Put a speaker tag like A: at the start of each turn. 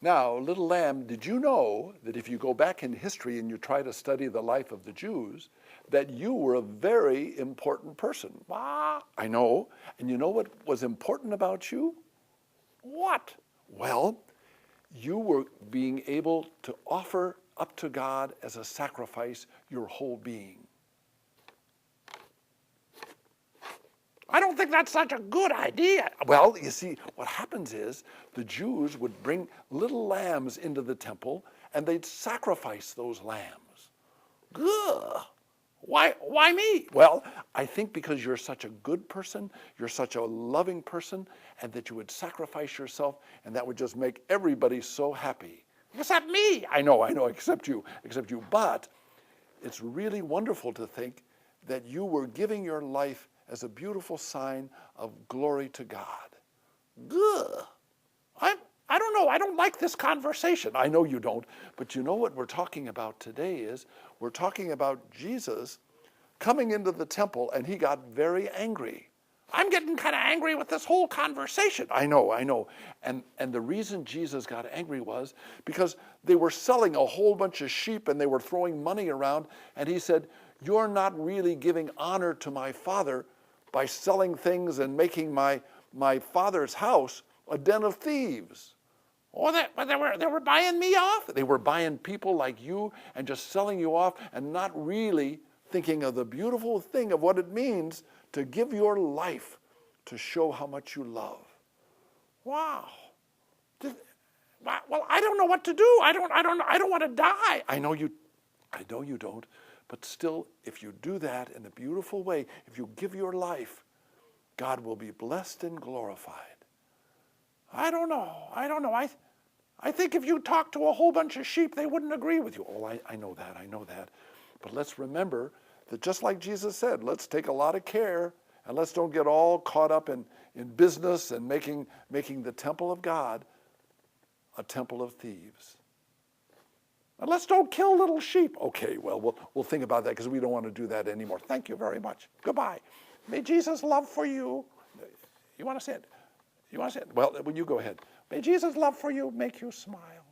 A: Now, little lamb, did you know that if you go back in history and you try to study the life of the Jews, that you were a very important person? Ah, I know. And you know what was important about you? What? Well, you were being able to offer up to God as a sacrifice your whole being. I don't think that's such a good idea. Well, you see, what happens is the Jews would bring little lambs into the temple and they'd sacrifice those lambs. Ugh. Why me? Well, I think because you're such a good person, you're such a loving person, and that you would sacrifice yourself, and that would just make everybody so happy. Except me. I know, except you. But it's really wonderful to think that you were giving your life as a beautiful sign of glory to God. Ugh. I don't know. I don't like this conversation. I know you don't. But you know what we're talking about today is we're talking about Jesus coming into the temple, and he got very angry. I'm getting kind of angry with this whole conversation. I know. And the reason Jesus got angry was because they were selling a whole bunch of sheep and they were throwing money around. And he said, you're not really giving honor to my Father by selling things and making my Father's house a den of thieves. Oh, they were buying me off. They were buying people like you and just selling you off and not really thinking of the beautiful thing of what it means to give your life to show how much you love. Wow. Well, I don't know what to do. I don't want to die. I know you don't. But still, if you do that in a beautiful way, if you give your life, God will be blessed and glorified. I don't know. I think if you talk to a whole bunch of sheep, they wouldn't agree with you. Oh, I know that. But let's remember that just like Jesus said, let's take a lot of care and let's don't get all caught up in business and making the temple of God a temple of thieves. And let's don't kill little sheep. Okay, well, we'll think about that because we don't want to do that anymore. Thank you very much. Goodbye. May Jesus' love for you. You want to say it? Well, you go ahead. May Jesus' love for you make you smile.